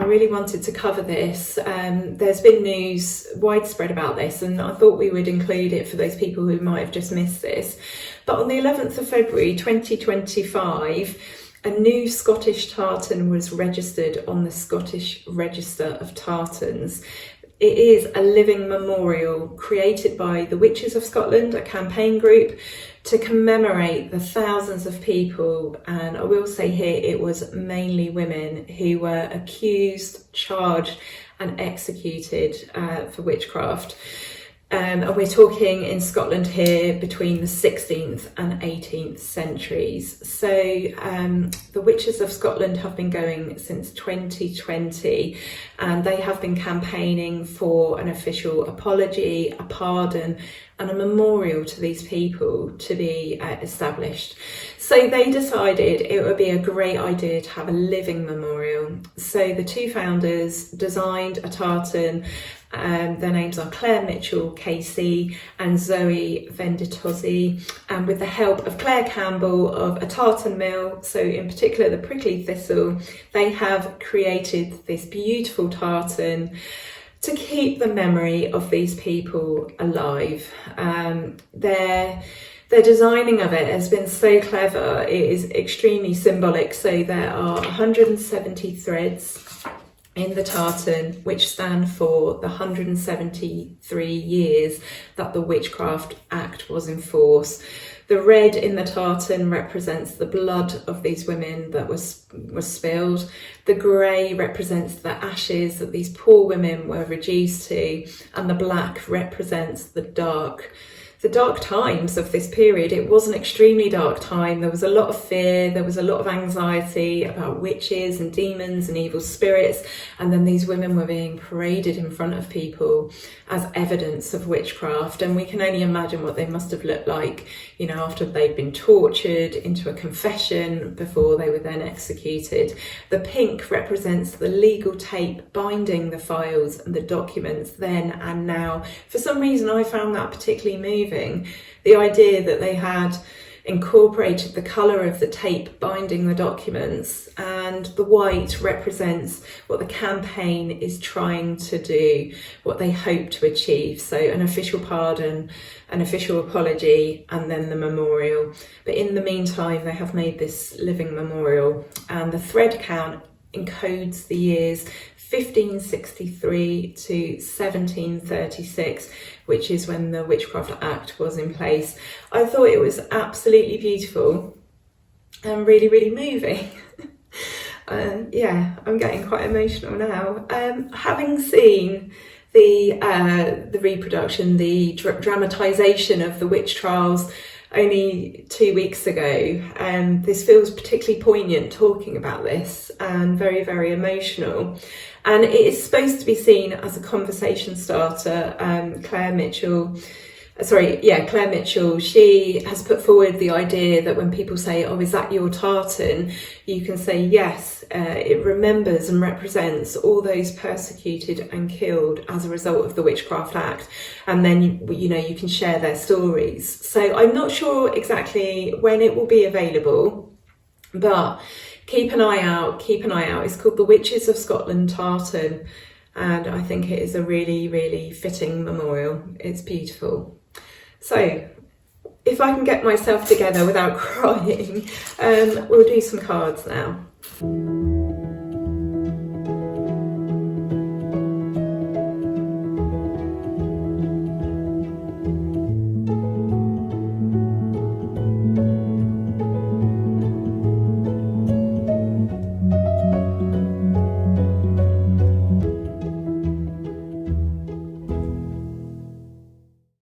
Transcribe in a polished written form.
really wanted to cover this. There's been news widespread about this, and I thought we would include it for those people who might have just missed this. But on the 11th of February 2025, a new Scottish tartan was registered on the Scottish Register of Tartans. It is a living memorial created by the Witches of Scotland, a campaign group, to commemorate the thousands of people, and I will say here it was mainly women, who were accused, charged and executed for witchcraft. And we're talking in Scotland here between the 16th and 18th centuries. So the Witches of Scotland have been going since 2020, and they have been campaigning for an official apology, a pardon and a memorial to these people to be established. So they decided it would be a great idea to have a living memorial. So the two founders designed a tartan. Their names are Clare Mitchell, KC, and Zoe Venditozzi, and with the help of Clare Campbell of a tartan mill, so in particular the Prickly Thistle, they have created this beautiful tartan to keep the memory of these people alive. Their designing of it has been so clever. It is extremely symbolic. So there are 170 threads in the tartan, which stand for the 173 years that the Witchcraft Act was in force. The red in the tartan represents the blood of these women that was spilled. The grey represents the ashes that these poor women were reduced to, and the black represents the dark times of this period. It was an extremely dark time. There was a lot of fear, there was a lot of anxiety about witches and demons and evil spirits, and then these women were being paraded in front of people as evidence of witchcraft, and we can only imagine what they must have looked like, you know, after they'd been tortured into a confession before they were then executed. The pink represents the legal tape binding the files and the documents then and now. For some reason I found that particularly moving. The idea that they had incorporated the colour of the tape binding the documents, and the white represents what the campaign is trying to do, what they hope to achieve. So an official pardon, an official apology, and then the memorial. But in the meantime, they have made this living memorial, and the thread count encodes the years 1563 to 1736, which is when the Witchcraft Act was in place. I thought it was absolutely beautiful and really, really moving. Yeah, I'm getting quite emotional now. Having seen the reproduction, the dramatisation of the witch trials only 2 weeks ago, this feels particularly poignant talking about this, and very, very emotional. And it is supposed to be seen as a conversation starter. Clare Mitchell, she has put forward the idea that when people say, oh, is that your tartan? You can say, yes, it remembers and represents all those persecuted and killed as a result of the Witchcraft Act. And then, you know, you can share their stories. So I'm not sure exactly when it will be available, but keep an eye out. It's called the Witches of Scotland Tartan, and I think it is a really, really fitting memorial. It's beautiful. So if I can get myself together without crying, we'll do some cards now.